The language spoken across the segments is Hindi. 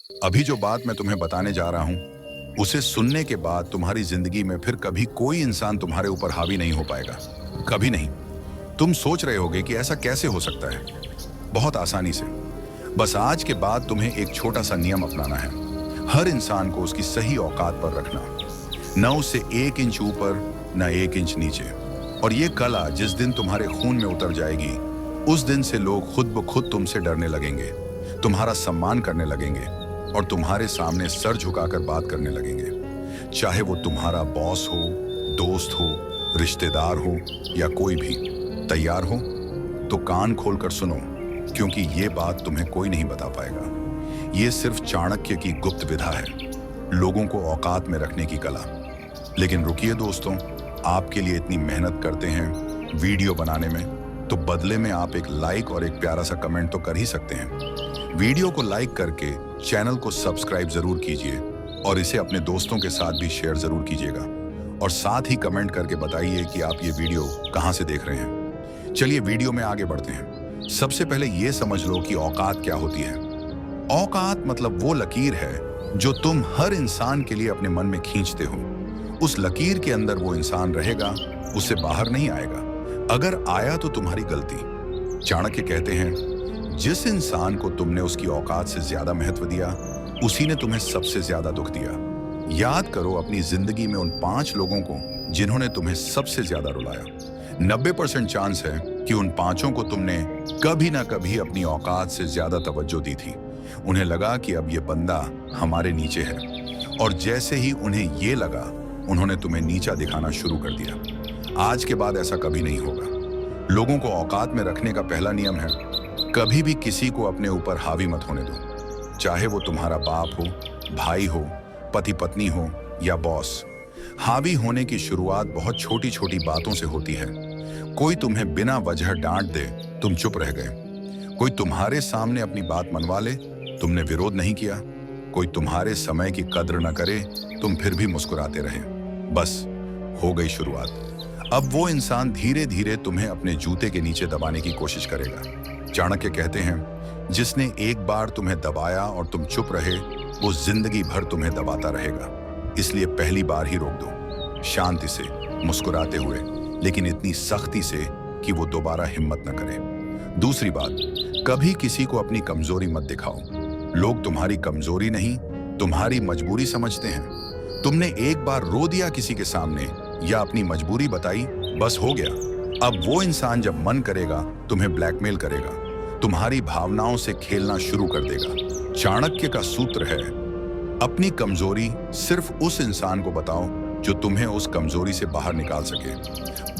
अभी जो बात मैं तुम्हें बताने जा रहा हूं, उसे सुनने के बाद तुम्हारी जिंदगी में फिर कभी कोई इंसान तुम्हारे ऊपर हावी नहीं हो पाएगा। कभी नहीं। तुम सोच रहे होगे कि ऐसा कैसे हो सकता है। बहुत आसानी से। बस आज के बाद तुम्हें एक छोटा सा नियम अपनाना है। हर इंसान को उसकी सही औकात पर रखना, न उससे 1 इंच ऊपर न 1 इंच नीचे। और ये कला जिस दिन तुम्हारे खून में उतर जाएगी, उस दिन से लोग खुद ब खुद तुमसे डरने लगेंगे, तुम्हारा सम्मान करने लगेंगे और तुम्हारे सामने सर झुकाकर बात करने लगेंगे। चाहे वो तुम्हारा बॉस हो, दोस्त हो, रिश्तेदार हो या कोई भी। तैयार हो? तो कान खोलकर सुनो, क्योंकि ये बात तुम्हें कोई नहीं बता पाएगा। ये सिर्फ चाणक्य की गुप्त विधा है, लोगों को औकात में रखने की कला। लेकिन रुकिए दोस्तों, आपके लिए इतनी मेहनत करते हैं वीडियो बनाने में, तो बदले में आप एक लाइक और एक प्यारा सा कमेंट तो कर ही सकते हैं। वीडियो को लाइक करके चैनल को सब्सक्राइब जरूर कीजिए और इसे अपने दोस्तों के साथ भी शेयर जरूर कीजिएगा। और साथ ही कमेंट करके बताइए कि आप ये वीडियो कहां से देख रहे हैं। चलिए वीडियो में आगे बढ़ते हैं। सबसे पहले ये समझ लो कि औकात क्या होती है। औकात मतलब वो लकीर है जो तुम हर इंसान के लिए अपने मन में खींचते हो। उस लकीर के अंदर वो इंसान रहेगा, उससे बाहर नहीं आएगा। अगर आया तो तुम्हारी गलती। चाणक्य कहते हैं, जिस इंसान को तुमने उसकी औकात से ज्यादा महत्व दिया, उसी ने तुम्हें सबसे ज्यादा दुख दिया। याद करो अपनी जिंदगी में उन 5 लोगों को जिन्होंने तुम्हें सबसे ज्यादा रुलाया। 90% चांस है कि उन 5 को तुमने कभी ना कभी अपनी औकात से ज्यादा तवज्जो दी थी। उन्हें लगा कि अब ये बंदा हमारे नीचे है, और जैसे ही उन्हें ये लगा, उन्होंने तुम्हें नीचा दिखाना शुरू कर दिया। आज के बाद ऐसा कभी नहीं होगा। लोगों को औकात में रखने का पहला नियम है, कभी भी किसी को अपने ऊपर हावी मत होने दो। चाहे वो तुम्हारा बाप हो, भाई हो, पति पत्नी हो या बॉस। हावी होने की शुरुआत बहुत छोटी छोटी बातों से होती है। कोई तुम्हें बिना वजह डांट दे, तुम चुप रह गए। कोई तुम्हारे सामने अपनी बात मनवा ले, तुमने विरोध नहीं किया। कोई तुम्हारे समय की कद्र न करे, तुम फिर भी मुस्कुराते रहे। बस हो गई शुरुआत। अब वो इंसान धीरे धीरे तुम्हें अपने जूते के नीचे दबाने की कोशिश करेगा। चाणक्य कहते हैं, जिसने एक बार तुम्हें दबाया और तुम चुप रहे, वो जिंदगी भर तुम्हें दबाता रहेगा। इसलिए पहली बार ही रोक दो, शांति से, मुस्कुराते हुए, लेकिन इतनी सख्ती से कि वो दोबारा हिम्मत न करे। दूसरी बात, कभी किसी को अपनी कमजोरी मत दिखाओ। लोग तुम्हारी कमजोरी नहीं, तुम्हारी मजबूरी समझते हैं। तुमने एक बार रो दिया किसी के सामने या अपनी मजबूरी बताई, बस हो गया। अब वो इंसान जब मन करेगा तुम्हें ब्लैकमेल करेगा, तुम्हारी भावनाओं से खेलना शुरू कर देगा। चाणक्य का सूत्र है, अपनी कमजोरी सिर्फ उस इंसान को बताओ जो तुम्हें उस कमजोरी से बाहर निकाल सके।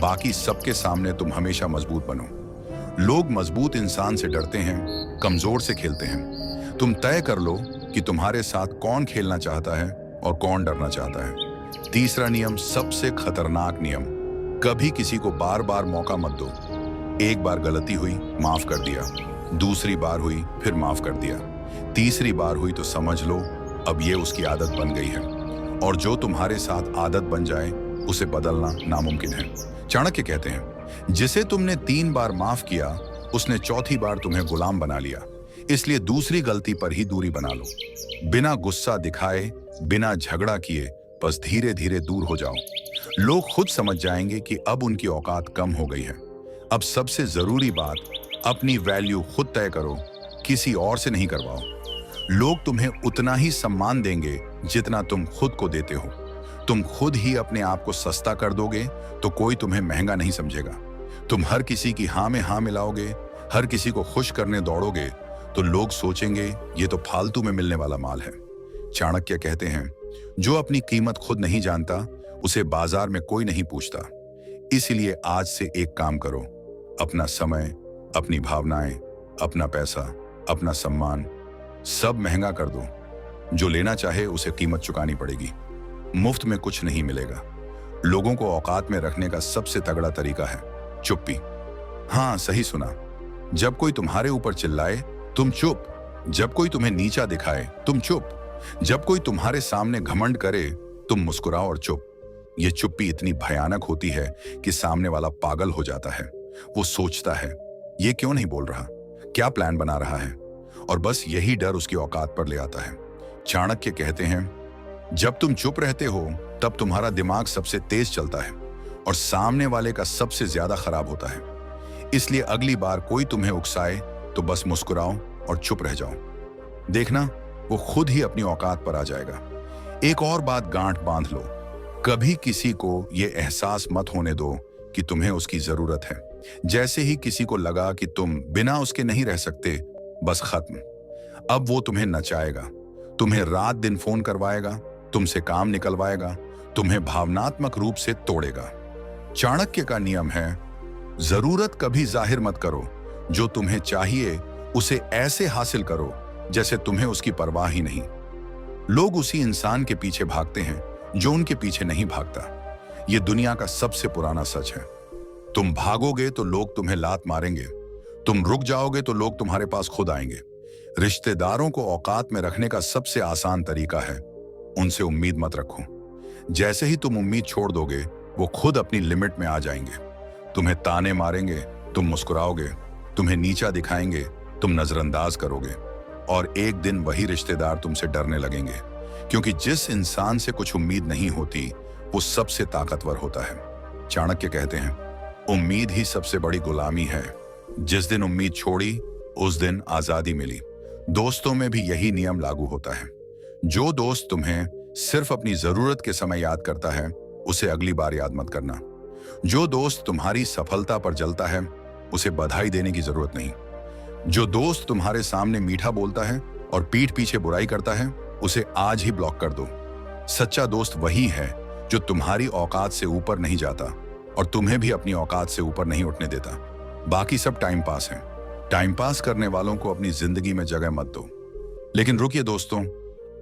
बाकी सबके सामने तुम हमेशा मजबूत बनो। लोग मजबूत इंसान से डरते हैं, कमजोर से खेलते हैं। तुम तय कर लो कि तुम्हारे साथ कौन खेलना चाहता है और कौन डरना चाहता है। तीसरा नियम, सबसे खतरनाक नियम, कभी किसी को बार बार मौका मत दो। एक बार गलती हुई, माफ कर दिया। दूसरी बार हुई, फिर माफ कर दिया। तीसरी बार हुई तो समझ लो अब ये उसकी आदत बन गई है, और जो तुम्हारे साथ आदत बन जाए उसे बदलना नामुमकिन है। चाणक्य कहते हैं, जिसे तुमने 3 बार माफ किया, उसने चौथी बार तुम्हें गुलाम बना लिया। इसलिए दूसरी गलती पर ही दूरी बना लो। बिना गुस्सा दिखाए, बिना झगड़ा किए, बस धीरे धीरे दूर हो जाओ। लोग खुद समझ जाएंगे कि अब उनकी औकात कम हो गई है। अब सबसे जरूरी बात, अपनी वैल्यू खुद तय करो, किसी और से नहीं करवाओ। लोग तुम्हें उतना ही सम्मान देंगे जितना तुम खुद को देते हो। तुम खुद ही अपने आप को सस्ता कर दोगे तो कोई तुम्हें महंगा नहीं समझेगा। तुम हर किसी की हाँ में हाँ मिलाओगे, हर किसी को खुश करने दौड़ोगे, तो लोग सोचेंगे ये तो फालतू में मिलने वाला माल है। चाणक्य कहते हैं, जो अपनी कीमत खुद नहीं जानता, उसे बाजार में कोई नहीं पूछता। इसलिए आज से एक काम करो, अपना समय, अपनी भावनाएं, अपना पैसा, अपना सम्मान, सब महंगा कर दो। जो लेना चाहे उसे कीमत चुकानी पड़ेगी। मुफ्त में कुछ नहीं मिलेगा। लोगों को औकात में रखने का सबसे तगड़ा तरीका है चुप्पी। हाँ, सही सुना। जब कोई तुम्हारे ऊपर चिल्लाए, तुम चुप। जब कोई तुम्हें नीचा दिखाए, तुम चुप। जब कोई तुम्हारे सामने घमंड करे, तुम मुस्कुराओ और चुप। ये चुप्पी इतनी भयानक होती है कि सामने वाला पागल हो जाता है। वो सोचता है, ये क्यों नहीं बोल रहा, क्या प्लान बना रहा है, और बस यही डर उसकी औकात पर ले आता है। चाणक्य कहते हैं, जब तुम चुप रहते हो तब तुम्हारा दिमाग सबसे तेज चलता है और सामने वाले का सबसे ज्यादा खराब होता है। इसलिए अगली बार कोई तुम्हें उकसाए तो बस मुस्कुराओ और चुप रह जाओ। देखना, वो खुद ही अपनी औकात पर आ जाएगा। एक और बात गांठ बांध लो, कभी किसी को ये एहसास मत होने दो कि तुम्हें उसकी जरूरत है। जैसे ही किसी को लगा कि तुम बिना उसके नहीं रह सकते, बस खत्म। अब वो तुम्हें नचाएगा, तुम्हें रात दिन फोन करवाएगा, तुमसे काम निकलवाएगा, तुम्हें भावनात्मक रूप से तोड़ेगा। चाणक्य का नियम है, जरूरत कभी जाहिर मत करो, जो तुम्हें चाहिए उसे ऐसे हासिल करो जैसे तुम्हें उसकी परवाह ही नहीं। लोग उसी इंसान के पीछे भागते हैं जो उनके पीछे नहीं भागता। यह दुनिया का सबसे पुराना सच है। तुम भागोगे तो लोग तुम्हें लात मारेंगे, तुम रुक जाओगे तो लोग तुम्हारे पास खुद आएंगे। रिश्तेदारों को औकात में रखने का सबसे आसान तरीका है, उनसे उम्मीद मत रखो। जैसे ही तुम उम्मीद छोड़ दोगे, वो खुद अपनी लिमिट में आ जाएंगे। तुम्हें ताने मारेंगे, तुम मुस्कुराओगे, तुम्हें नीचा दिखाएंगे, तुम नजरअंदाज करोगे, और एक दिन वही रिश्तेदार तुमसे डरने लगेंगे, क्योंकि जिस इंसान से कुछ उम्मीद नहीं होती वो सबसे ताकतवर होता है। चाणक्य कहते हैं, उम्मीद ही सबसे बड़ी गुलामी है। जिस दिन उम्मीद छोड़ी उस दिन आजादी मिली। दोस्तों में भी यही नियम लागू होता है। जो दोस्त तुम्हें सिर्फ अपनी जरूरत के समय याद करता है, उसे अगली बार याद मत करना। जो दोस्त तुम्हारी सफलता पर जलता है, उसे बधाई देने की जरूरत नहीं। जो दोस्त तुम्हारे सामने मीठा बोलता है और पीठ पीछे बुराई करता है, उसे आज ही ब्लॉक कर दो। सच्चा दोस्त वही है जो तुम्हारी औकात से ऊपर नहीं जाता और तुम्हें भी अपनी औकात से ऊपर नहीं उठने देता। बाकी सब टाइम पास है। टाइम पास करने वालों को अपनी जिंदगी में जगह मत दो। लेकिन रुकिए दोस्तों,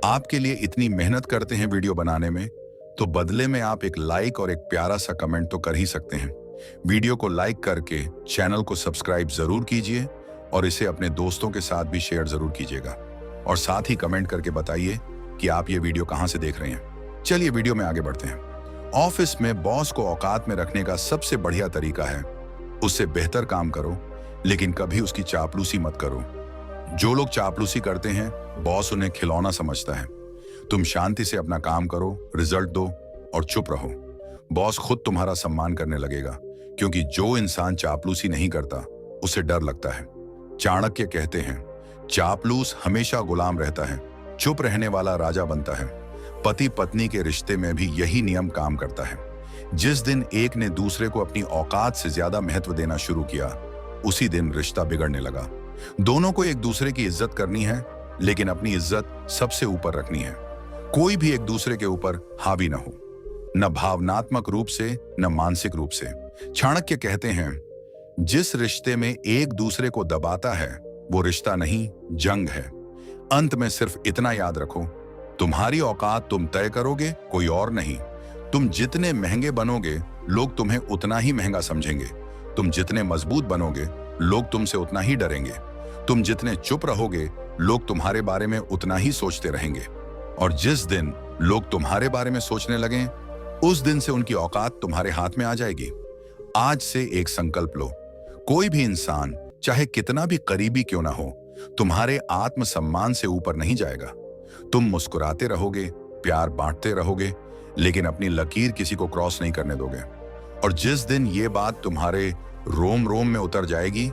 आपके लिए इतनी मेहनत करते हैं वीडियो बनाने में, तो बदले में आप एक लाइक और एक प्यारा सा कमेंट तो कर ही सकते हैं। वीडियो को लाइक करके चैनल को सब्सक्राइब जरूर कीजिए और इसे अपने दोस्तों के साथ भी शेयर जरूर कीजिएगा। और साथ ही कमेंट करके बताइए कि आप ये वीडियो कहां से देख रहे हैं। चलिए वीडियो में आगे बढ़ते हैं। ऑफिस में बॉस को औकात में रखने का सबसे बढ़िया तरीका है, उससे बेहतर काम करो, लेकिन कभी उसकी चापलूसी मत करो। जो लोग चापलूसी करते हैं, बॉस उन्हें खिलौना समझता है। तुम शांति से अपना काम करो, रिजल्ट दो और चुप रहो। बॉस खुद तुम्हारा सम्मान करने लगेगा, क्योंकि जो इंसान चापलूसी नहीं करता उसे डर लगता है। चाणक्य कहते हैं, चापलूस हमेशा गुलाम रहता है, चुप रहने वाला राजा बनता है। पति पत्नी के रिश्ते में भी यही नियम काम करता है। जिस दिन एक ने दूसरे को अपनी औकात से ज्यादा महत्व देना शुरू किया, उसी दिन रिश्ता बिगड़ने लगा। दोनों को एक दूसरे की इज्जत करनी है, लेकिन अपनी इज्जत सबसे ऊपर रखनी है। कोई भी एक दूसरे के ऊपर हावी न हो, न भावनात्मक रूप से न मानसिक रूप से। चाणक्य कहते हैं, जिस रिश्ते में एक दूसरे को दबाता है वो रिश्ता नहीं, जंग है। अंत में सिर्फ इतना याद रखो, तुम्हारी औकात तुम तय करोगे, कोई और नहीं। तुम जितने महंगे बनोगे, लोग तुम्हें उतना ही महंगा समझेंगे। तुम जितने मजबूत बनोगे, लोग तुमसे उतना ही डरेंगे। तुम जितने चुप रहोगे, लोग तुम्हारे बारे में उतना ही सोचते रहेंगे। और जिस दिन लोग तुम्हारे बारे में सोचने लगें, उस दिन से उनकी औकात तुम्हारे हाथ में आ जाएगी। आज से एक संकल्प लो, कोई भी इंसान चाहे कितना भी करीबी क्यों ना हो, तुम्हारे आत्मसम्मान से ऊपर नहीं जाएगा। तुम मुस्कुराते रहोगे, प्यार बांटते रहोगे, लेकिन अपनी लकीर किसी को क्रॉस नहीं करने दोगे। और जिस दिन ये बात तुम्हारे रोम रोम में उतर जाएगी,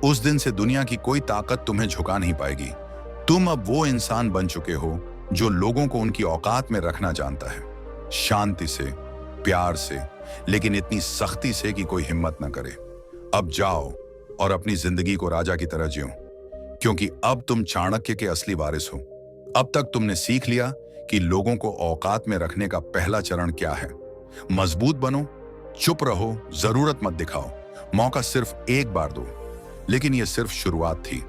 उस दिन से दुनिया की कोई ताकत तुम्हें झुका नहीं पाएगी। तुम अब वो इंसान बन चुके हो जो लोगों को उनकी औकात में रखना जानता है, शांति से, प्यार से, लेकिन इतनी सख्ती से कि कोई हिम्मत न करे। अब जाओ और अपनी जिंदगी को राजा की तरह जियो, क्योंकि अब तुम चाणक्य के असली वारिस हो। अब तक तुमने सीख लिया कि लोगों को औकात में रखने का पहला चरण क्या है। मजबूत बनो, चुप रहो, जरूरत मत दिखाओ, मौका सिर्फ एक बार दो। लेकिन यह सिर्फ शुरुआत थी।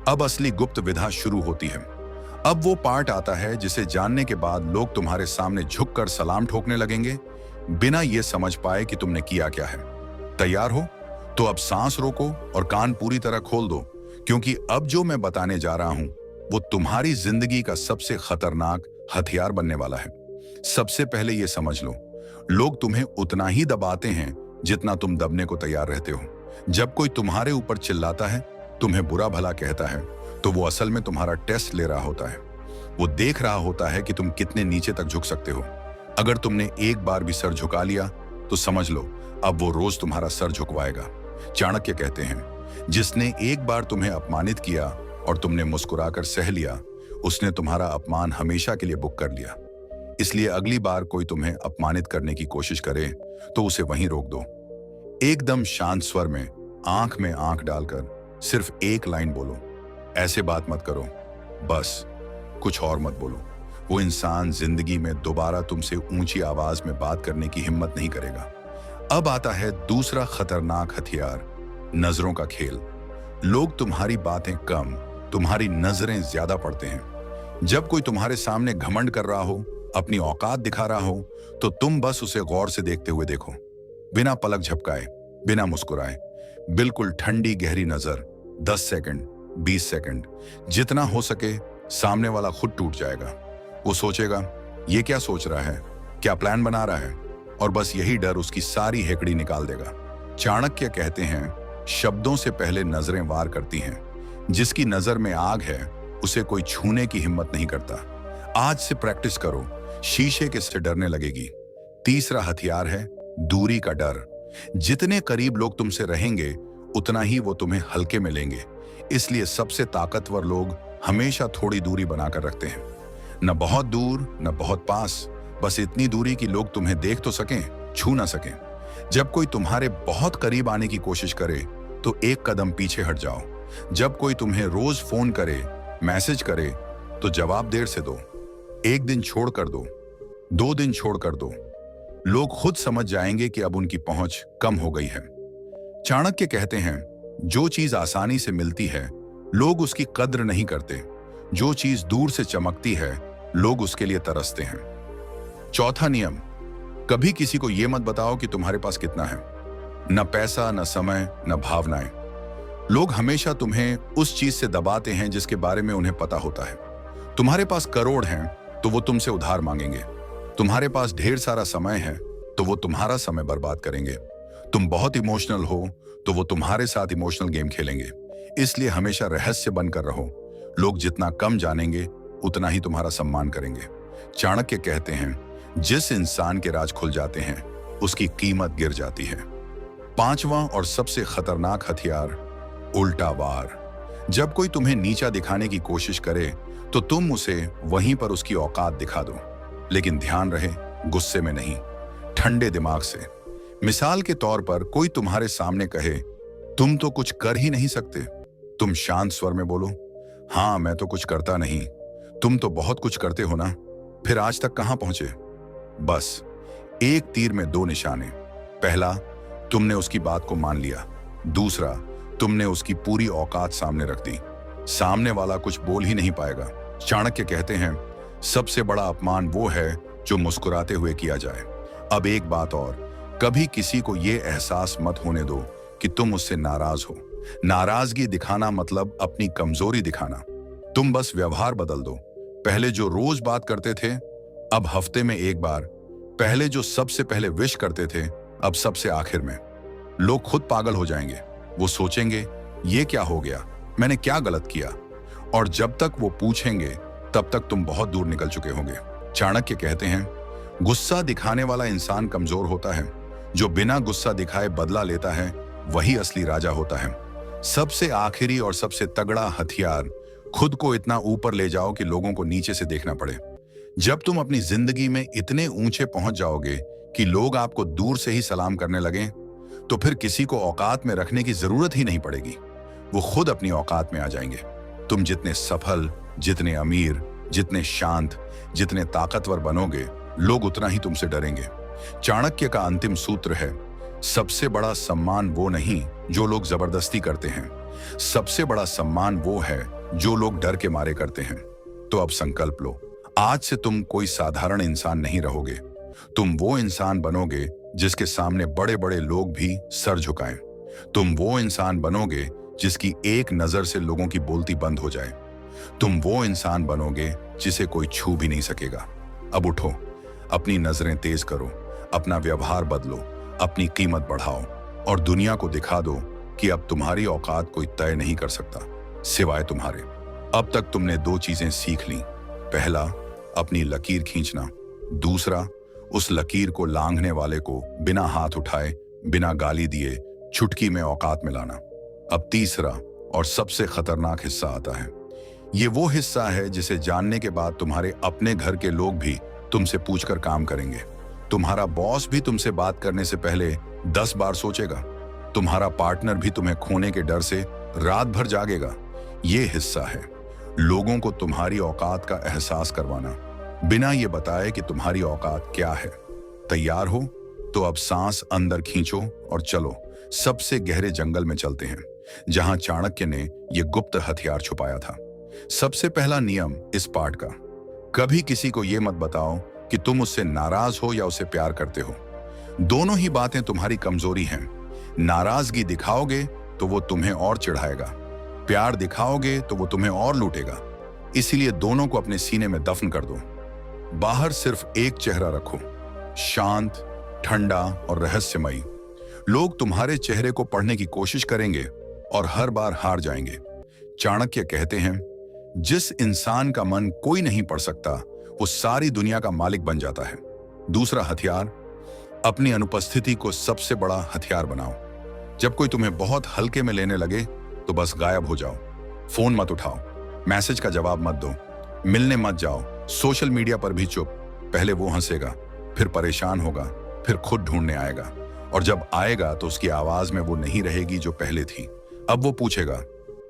अब असली गुप्त विधा शुरू होती है। अब वो पार्ट आता है जिसे जानने के बाद लोग तुम्हारे सामने झुककर सलाम ठोकने लगेंगे, बिना ये समझ पाए कि तुमने किया क्या है। तैयार हो? तो अब सांस रोको और कान पूरी तरह खोल दो, क्योंकि अब जो मैं बताने जा रहा हूं वो तुम्हारी जिंदगी का सबसे खतरनाक हथियार बनने वाला है। सबसे पहले ये समझ लो, लोग तुम्हें उतना ही दबाते हैं जितना तुम दबने को तैयार रहते हो। जब कोई तुम्हारे ऊपर चिल्लाता है, तुम्हें बुरा भला कहता है, तो वो असल में तुम्हारा टेस्ट ले रहा होता है। वो देख रहा होता है कि तुम कितने नीचे तक झुक सकते हो। अगर तुमने एक बार भी सर झुका लिया तो समझ लो अब वो रोज तुम्हारा सर झुकवाएगा। चाणक्य कहते हैं, जिसने एक बार तुम्हें अपमानित किया और तुमने मुस्कुराकर सह लिया, उसने तुम्हारा अपमान हमेशा के लिए बुक कर लिया। इसलिए अगली बार कोई तुम्हें अपमानित करने की कोशिश करे तो उसे वहीं रोक दो। एकदम शांत स्वर में आंख डालकर सिर्फ एक लाइन बोलो, ऐसे बात मत करो, बस कुछ और मत बोलो। वो इंसान जिंदगी में दोबारा तुमसे ऊंची आवाज में बात करने की हिम्मत नहीं करेगा। अब आता है दूसरा खतरनाक हथियार, नजरों का खेल। लोग तुम्हारी बातें कम, तुम्हारी नजरें ज्यादा पढ़ते हैं। जब कोई तुम्हारे सामने घमंड कर रहा हो, अपनी औकात दिखा रहा हो, तो तुम बस उसे गौर से देखते हुए देखो, बिना पलक झपकाए, बिना मुस्कुराए, बिल्कुल ठंडी गहरी नजर। 10 सेकंड, 20 सेकंड, जितना हो सके सामने वाला खुद टूट जाएगा। वो सोचेगा ये क्या सोच रहा है, क्या प्लान बना रहा है, और बस यही डर उसकी सारी हेकड़ी निकाल देगा। चाणक्य कहते हैं, शब्दों से पहले नजरें वार करती हैं। जिसकी नजर में आग है उसे कोई छूने की हिम्मत नहीं करता। आज से प्रैक्टिस करो, शीशे के से डरने लगेगी। तीसरा हथियार है दूरी का डर। जितने करीब लोग तुमसे रहेंगे उतना ही वो तुम्हें हल्के में लेंगे। इसलिए सबसे ताकतवर लोग हमेशा थोड़ी दूरी बनाकर रखते हैं, न बहुत दूर न बहुत पास, बस इतनी दूरी कि लोग तुम्हें देख तो सकें, छू ना सकें। जब कोई तुम्हारे बहुत करीब आने की कोशिश करे तो एक कदम पीछे हट जाओ। जब कोई तुम्हें रोज फोन करे, मैसेज करे, तो जवाब देर से दो। एक दिन छोड़ कर दो, 2 दिन छोड़ कर दो। लोग खुद समझ जाएंगे कि अब उनकी पहुंच कम हो गई है। चाणक्य कहते हैं, जो चीज आसानी से मिलती है लोग उसकी कद्र नहीं करते, जो चीज दूर से चमकती है लोग उसके लिए तरसते हैं। चौथा नियम, कभी किसी को यह मत बताओ कि तुम्हारे पास कितना है। न पैसा, न समय, न भावनाएं। लोग हमेशा तुम्हें उस चीज से दबाते हैं जिसके बारे में उन्हें पता होता है। तुम्हारे पास करोड़ हैं तो वो तुमसे उधार मांगेंगे। तुम्हारे पास ढेर सारा समय है तो वो तुम्हारा समय बर्बाद करेंगे। तुम बहुत इमोशनल हो तो वो तुम्हारे साथ इमोशनल गेम खेलेंगे। इसलिए हमेशा रहस्य बनकर रहो। लोग जितना कम जानेंगे उतना ही तुम्हारा सम्मान करेंगे। चाणक्य कहते हैं, जिस इंसान के राज खुल जाते हैं उसकी कीमत गिर जाती है। पांचवां और सबसे खतरनाक हथियार, उल्टा वार। जब कोई तुम्हें नीचा दिखाने की कोशिश करे तो तुम उसे वहीं पर उसकी औकात दिखा दो, लेकिन ध्यान रहे, गुस्से में नहीं, ठंडे दिमाग से। मिसाल के तौर पर कोई तुम्हारे सामने कहे, तुम तो कुछ कर ही नहीं सकते। तुम शांत स्वर में बोलो, हाँ मैं तो कुछ करता नहीं, तुम तो बहुत कुछ करते हो ना, फिर आज तक कहां पहुंचे। बस एक तीर में 2 निशाने। पहला, तुमने उसकी बात को मान लिया। दूसरा, तुमने उसकी पूरी औकात सामने रख दी। सामने वाला कुछ बोल ही नहीं पाएगा। चाणक्य कहते हैं, सबसे बड़ा अपमान वो है जो मुस्कुराते हुए किया जाए। अब एक बात और, कभी किसी को यह एहसास मत होने दो कि तुम उससे नाराज हो। नाराजगी दिखाना मतलब अपनी कमजोरी दिखाना। तुम बस व्यवहार बदल दो। पहले जो रोज बात करते थे अब हफ्ते में एक बार। पहले जो सबसे पहले विश करते थे अब सबसे आखिर में। लोग खुद पागल हो जाएंगे। वो सोचेंगे, ये क्या हो गया, मैंने क्या गलत किया। और जब तक वो पूछेंगे तब तक तुम बहुत दूर निकल चुके होंगे। चाणक्य कहते हैं, गुस्सा दिखाने वाला इंसान कमजोर होता है, जो बिना गुस्सा दिखाए बदला लेता है वही असली राजा होता है। सबसे आखिरी और सबसे तगड़ा हथियार, खुद को इतना ऊपर ले जाओ कि लोगों को नीचे से देखना पड़े। जब तुम अपनी जिंदगी में इतने ऊंचे पहुंच जाओगे कि लोग आपको दूर से ही सलाम करने लगें, तो फिर किसी को औकात में रखने की जरूरत ही नहीं पड़ेगी। वो खुद अपनी औकात में आ जाएंगे। तुम जितने सफल, जितने अमीर, जितने शांत, जितने ताकतवर बनोगे, लोग उतना ही तुमसे डरेंगे। चाणक्य का अंतिम सूत्र है, सबसे बड़ा सम्मान वो नहीं जो लोग जबरदस्ती करते हैं, सबसे बड़ा सम्मान वो है जो लोग डर के मारे करते हैं। तो अब संकल्प लो, आज से तुम कोई साधारण इंसान नहीं रहोगे। तुम वो इंसान बनोगे जिसके सामने बड़े बड़े लोग भी सर झुकाएं। तुम वो इंसान बनोगे जिसकी एक नजर से लोगों की बोलती बंद हो जाए। तुम वो इंसान बनोगे जिसे कोई छू भी नहीं सकेगा। अब उठो, अपनी नजरें तेज करो, अपना व्यवहार बदलो, अपनी कीमत बढ़ाओ और दुनिया को दिखा दो कि अब तुम्हारी औकात कोई तय नहीं कर सकता सिवाय तुम्हारे। अब तक तुमने 2 चीजें सीख ली। पहला, अपनी लकीर खींचना। दूसरा, उस लकीर को लांघने वाले को बिना हाथ उठाए, बिना गाली दिए चुटकी में औकात में लाना। अब तीसरा और सबसे खतरनाक हिस्सा आता है। ये वो हिस्सा है जिसे जानने के बाद तुम्हारे अपने घर के लोग भी तुमसे पूछकर काम करेंगे। तुम्हारा बॉस भी तुमसे बात करने से पहले 10 बार सोचेगा। तुम्हारा पार्टनर भी तुम्हें खोने के डर से रात भर जागेगा। ये हिस्सा है लोगों को तुम्हारी औकात का एहसास करवाना, बिना ये बताए कि तुम्हारी औकात क्या है। तैयार हो तो अब सांस अंदर खींचो और चलो सबसे गहरे जंगल में चलते हैं, जहां चाणक्य ने ये गुप्त हथियार छुपाया था। सबसे पहला नियम इस पाठ का, कभी किसी को यह मत बताओ कि तुम उससे नाराज हो या उसे प्यार करते हो। दोनों ही बातें तुम्हारी कमजोरी हैं। नाराजगी दिखाओगे तो वो तुम्हें और चिढ़ाएगा, प्यार दिखाओगे तो वो तुम्हें और लूटेगा। इसीलिए दोनों को अपने सीने में दफन कर दो। बाहर सिर्फ एक चेहरा रखो, शांत, ठंडा और रहस्यमयी। लोग तुम्हारे चेहरे को पढ़ने की कोशिश करेंगे और हर बार हार जाएंगे। चाणक्य कहते हैं, जिस इंसान का मन कोई नहीं पढ़ सकता वो सारी दुनिया का मालिक बन जाता है। दूसरा हथियार, अपनी अनुपस्थिति को सबसे बड़ा हथियार बनाओ। जब कोई तुम्हें बहुत हल्के में लेने लगे तो बस गायब हो जाओ। फोन मत उठाओ, मैसेज का जवाब मत दो, मिलने मत जाओ, सोशल मीडिया पर भी चुप। पहले वो हंसेगा, फिर परेशान होगा, फिर खुद ढूंढने आएगा, और जब आएगा तो उसकी आवाज में वो नहीं रहेगी जो पहले थी। अब वो पूछेगा,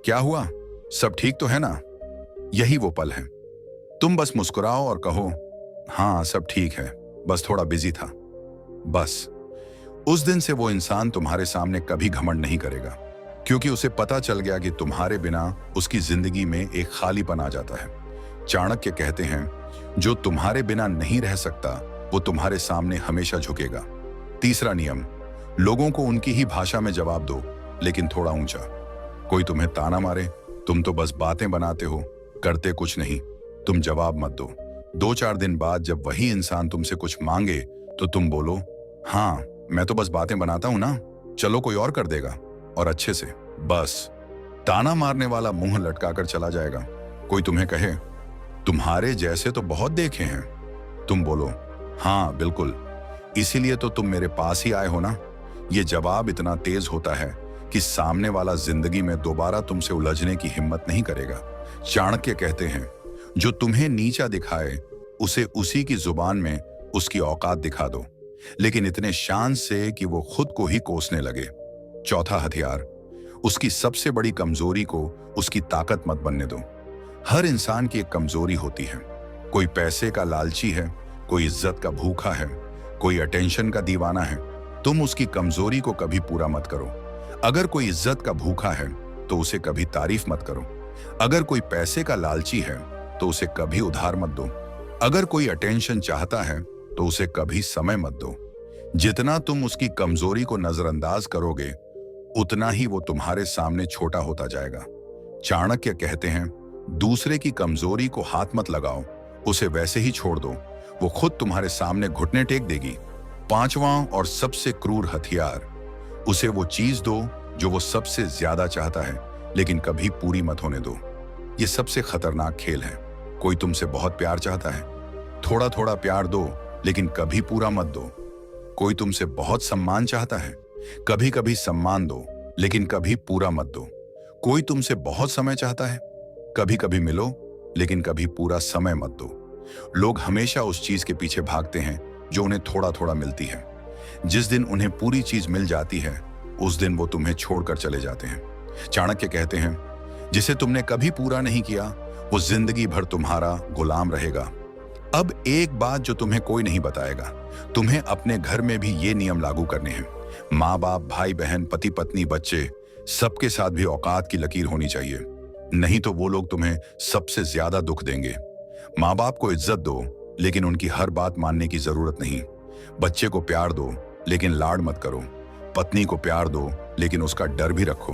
क्या हुआ, सब ठीक तो है ना? यही वो पल है। तुम बस मुस्कुराओ और कहो, हाँ सब ठीक है, बस थोड़ा बिजी था। बस उस दिन से वो इंसान तुम्हारे सामने कभी घमंड नहीं करेगा, क्योंकि उसे पता चल गया कि तुम्हारे बिना उसकी जिंदगी में एक खालीपन आ जाता है। चाणक्य कहते हैं, जो तुम्हारे बिना नहीं रह सकता वो तुम्हारे सामने हमेशा झुकेगा। तीसरा नियम, लोगों को उनकी ही भाषा में जवाब दो, लेकिन थोड़ा ऊंचा। कोई तुम्हें ताना मारे, तुम तो बस बातें बनाते हो, करते कुछ नहीं, तुम जवाब मत दो। 2-4 दिन बाद जब वही इंसान तुमसे कुछ मांगे तो तुम बोलो, हाँ मैं तो बस बातें बनाता हूं ना, चलो कोई और कर देगा, और अच्छे से। बस ताना मारने वाला मुंह लटकाकर चला जाएगा। कोई तुम्हें कहे, तुम्हारे जैसे तो बहुत देखे हैं, तुम बोलो, हाँ बिल्कुल, इसीलिए तो तुम मेरे पास ही आए हो ना। ये जवाब इतना तेज होता है कि सामने वाला जिंदगी में दोबारा तुमसे उलझने की हिम्मत नहीं करेगा। चाणक्य कहते हैं, जो तुम्हें नीचा दिखाए उसे उसी की जुबान में उसकी औकात दिखा दो, लेकिन इतने शान से कि वो खुद को ही कोसने लगे। चौथा हथियार, उसकी सबसे बड़ी कमजोरी को उसकी ताकत मत बनने दो। हर इंसान की एक कमजोरी होती है। कोई पैसे का लालची है, कोई इज्जत का भूखा है, कोई अटेंशन का दीवाना है। तुम उसकी कमजोरी को कभी पूरा मत करो। अगर कोई इज्जत का भूखा है तो उसे कभी तारीफ मत करो। अगर कोई पैसे का लालची है तो उसे कभी उधार मत दो। अगर कोई अटेंशन चाहता है तो उसे कभी समय मत दो। जितना तुम उसकी कमजोरी को नजरअंदाज करोगे उतना ही वो तुम्हारे सामने छोटा होता जाएगा। चाणक्य कहते हैं, दूसरे की कमजोरी को हाथ मत लगाओ, उसे वैसे ही छोड़ दो, वो खुद तुम्हारे सामने घुटने टेक देगी। पांचवां और सबसे क्रूर हथियार, उसे वो चीज दो जो वो सबसे ज्यादा चाहता है, लेकिन कभी पूरी मत होने दो। ये सबसे खतरनाक खेल है। कोई तुमसे बहुत प्यार चाहता है, थोड़ा थोड़ा प्यार दो, लेकिन कभी पूरा मत दो। कोई तुमसे बहुत सम्मान चाहता है, कभी कभी सम्मान दो, लेकिन कभी पूरा मत दो। कोई तुमसे बहुत समय चाहता है, कभी कभी मिलो, लेकिन कभी पूरा समय मत दो। लोग हमेशा उस चीज के पीछे भागते हैं जो उन्हें थोड़ा थोड़ा मिलती है। जिस दिन उन्हें पूरी चीज मिल जाती है उस दिन वो तुम्हें छोड़कर चले जाते हैं। चाणक्य कहते हैं, जिसे तुमने कभी पूरा नहीं किया वो जिंदगी भर तुम्हारा गुलाम रहेगा। अब एक बात जो तुम्हें कोई नहीं बताएगा, तुम्हें अपने घर में भी ये नियम लागू करने हैं। माँ बाप, भाई बहन, पति पत्नी, बच्चे, सबके साथ भी औकात की लकीर होनी चाहिए, नहीं तो वो लोग तुम्हें सबसे ज्यादा दुख देंगे। माँ बाप को इज्जत दो, लेकिन उनकी हर बात मानने की जरूरत नहीं। बच्चे को प्यार दो, लेकिन लाड मत करो। पत्नी को प्यार दो, लेकिन उसका डर भी रखो।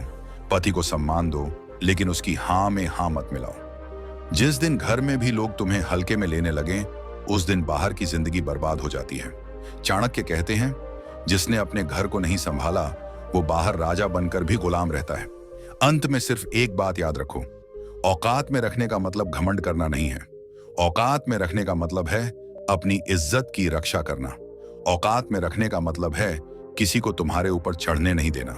पति को सम्मान दो, लेकिन उसकी हाँ में हाँ मत मिलाओ। जिस दिन घर में भी लोग तुम्हें हल्के में लेने लगे उस दिन बाहर की जिंदगी बर्बाद हो जाती है। चाणक्य कहते हैं, जिसने अपने घर को नहीं संभाला वो बाहर राजा बनकर भी गुलाम रहता है। अंत में सिर्फ एक बात याद रखो, औकात में रखने का मतलब घमंड करना नहीं है। औकात में रखने का मतलब है अपनी इज्जत की रक्षा करना। औकात में रखने का मतलब है किसी को तुम्हारे ऊपर चढ़ने नहीं देना।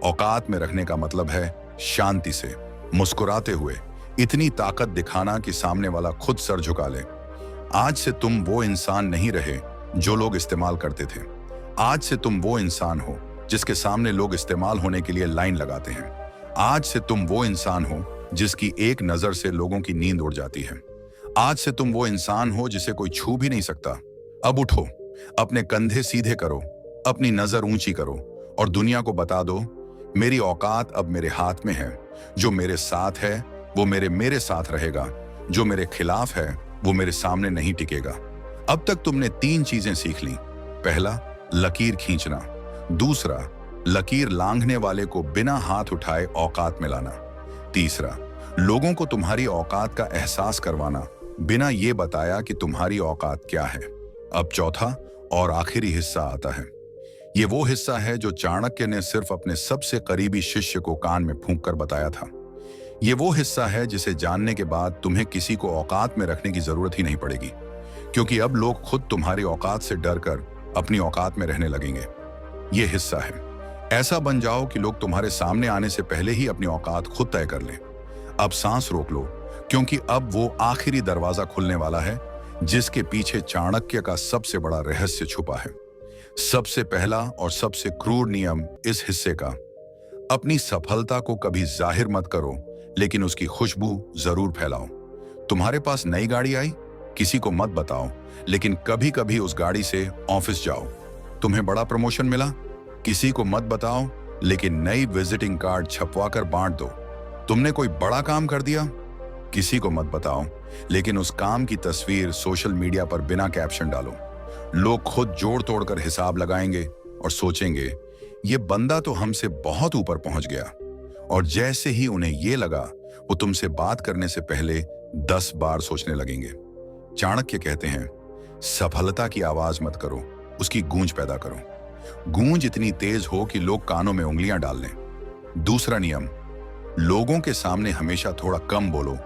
औकात में रखने का मतलब है शांति से, मुस्कुराते हुए इतनी ताकत दिखाना कि सामने वाला खुद सर झुका ले। आज से तुम वो इंसान नहीं रहे जो लोग इस्तेमाल करते थे। आज से तुम वो इंसान हो जिसके सामने लोग इस्तेमाल होने के लिए लाइन लगाते हैं। आज से तुम वो इंसान हो जिसकी एक नजर से लोगों की नींद उड़ जाती है। आज से तुम वो इंसान हो जिसे कोई छू भी नहीं सकता। अब उठो, अपने कंधे सीधे करो, अपनी नजर ऊंची करो और दुनिया को बता दो, मेरी औकात अब मेरे हाथ में है। जो मेरे साथ है वो मेरे साथ रहेगा। जो मेरे खिलाफ है वो मेरे सामने नहीं टिकेगा। अब तक तुमने 3 चीजें सीख ली। पहला, लकीर खींचना। दूसरा, लकीर लांघने वाले को बिना हाथ उठाए औकात में लाना। तीसरा, लोगों को तुम्हारी औकात का एहसास करवाना बिना ये बताया कि तुम्हारी औकात क्या है। अब चौथा और आखिरी हिस्सा आता है। ये वो हिस्सा है जो चाणक्य ने सिर्फ अपने सबसे करीबी शिष्य को कान में फूंक कर बताया था। ये वो हिस्सा है जिसे जानने के बाद तुम्हें किसी को औकात में रखने की जरूरत ही नहीं पड़ेगी, क्योंकि अब लोग खुद तुम्हारी औकात से डरकर अपनी औकात में रहने लगेंगे। ये हिस्सा है, ऐसा बन जाओ कि लोग तुम्हारे सामने आने से पहले ही अपनी औकात खुद तय कर लें। अब सांस रोक लो, क्योंकि अब वो आखिरी दरवाजा खुलने वाला है जिसके पीछे चाणक्य का सबसे बड़ा रहस्य छुपा है। सबसे पहला और सबसे क्रूर नियम इस हिस्से का, अपनी सफलता को कभी जाहिर मत करो, लेकिन उसकी खुशबू जरूर फैलाओ। तुम्हारे पास नई गाड़ी आई, किसी को मत बताओ, लेकिन कभी कभी उस गाड़ी से ऑफिस जाओ। तुम्हें बड़ा प्रमोशन मिला, किसी को मत बताओ, लेकिन नई विजिटिंग कार्ड छपवाकर बांट दो। तुमने कोई बड़ा काम कर दिया, किसी को मत बताओ, लेकिन उस काम की तस्वीर सोशल मीडिया पर बिना कैप्शन डालो। लोग खुद जोड़ तोड़कर हिसाब लगाएंगे और सोचेंगे, ये बंदा तो हमसे बहुत ऊपर पहुंच गया। और जैसे ही उन्हें ये लगा, वो तुमसे बात करने से पहले 10 बार सोचने लगेंगे। चाणक्य कहते हैं, सफलता की आवाज मत करो, उसकी गूंज पैदा करो। गूंज इतनी तेज हो कि लोग कानों में उंगलियां डाल लें। दूसरा नियम, लोगों के सामने हमेशा थोड़ा कम बोलो,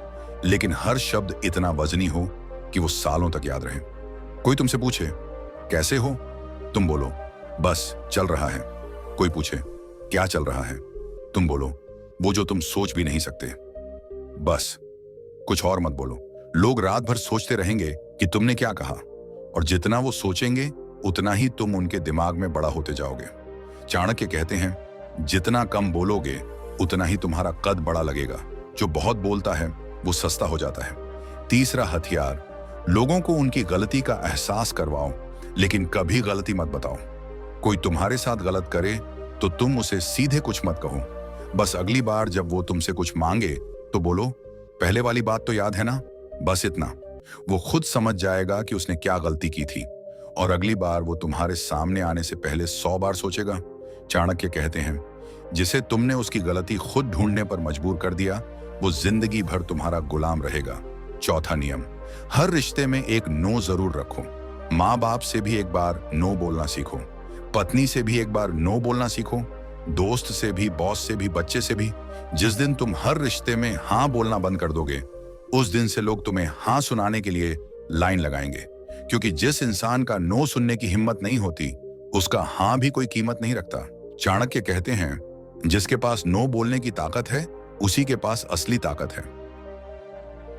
लेकिन हर शब्द इतना वजनी हो कि वो सालों तक याद रहे। कोई तुमसे पूछे, कैसे हो? तुम बोलो, बस चल रहा है। कोई पूछे, क्या चल रहा है? तुम बोलो, वो जो तुम सोच भी नहीं सकते। बस, कुछ और मत बोलो। लोग रात भर सोचते रहेंगे कि तुमने क्या कहा, और जितना वो सोचेंगे उतना ही तुम उनके दिमाग में बड़ा होते जाओगे। चाणक्य कहते हैं, जितना कम बोलोगे उतना ही तुम्हारा कद बड़ा लगेगा। जो बहुत बोलता है वो सस्ता हो जाता है। तीसरा हथियार, लोगों को उनकी गलती का एहसास करवाओ, लेकिन कभी गलती मत बताओ। कोई तुम्हारे साथ गलत करे तो तुम उसे सीधे कुछ मत कहो। बस अगली बार जब वो तुमसे कुछ मांगे तो बोलो, पहले वाली बात तो याद है ना? बस इतना। वो खुद समझ जाएगा कि उसने क्या गलती की थी, और अगली बार वो तुम्हारे सामने आने से पहले 100 बार सोचेगा। चाणक्य कहते हैं, जिसे तुमने उसकी गलती खुद ढूंढने पर मजबूर कर दिया, वो जिंदगी भर तुम्हारा गुलाम रहेगा। चौथा नियम, हर रिश्ते में एक नो जरूर रखो। माँ बाप से भी एक बार नो बोलना सीखो, पत्नी से भी एक बार नो बोलना सीखो, दोस्त से भी, बॉस से भी, बच्चे से भी। जिस दिन तुम हर रिश्ते में हाँ बोलना बंद कर दोगे, उस दिन से लोग तुम्हें हाँ सुनाने के लिए लाइन लगाएंगे, क्योंकि जिस इंसान का नो सुनने की हिम्मत नहीं होती, उसका हाँ भी कोई कीमत नहीं रखता। चाणक्य कहते हैं, जिसके पास नो बोलने की ताकत है, उसी के पास असली ताकत है।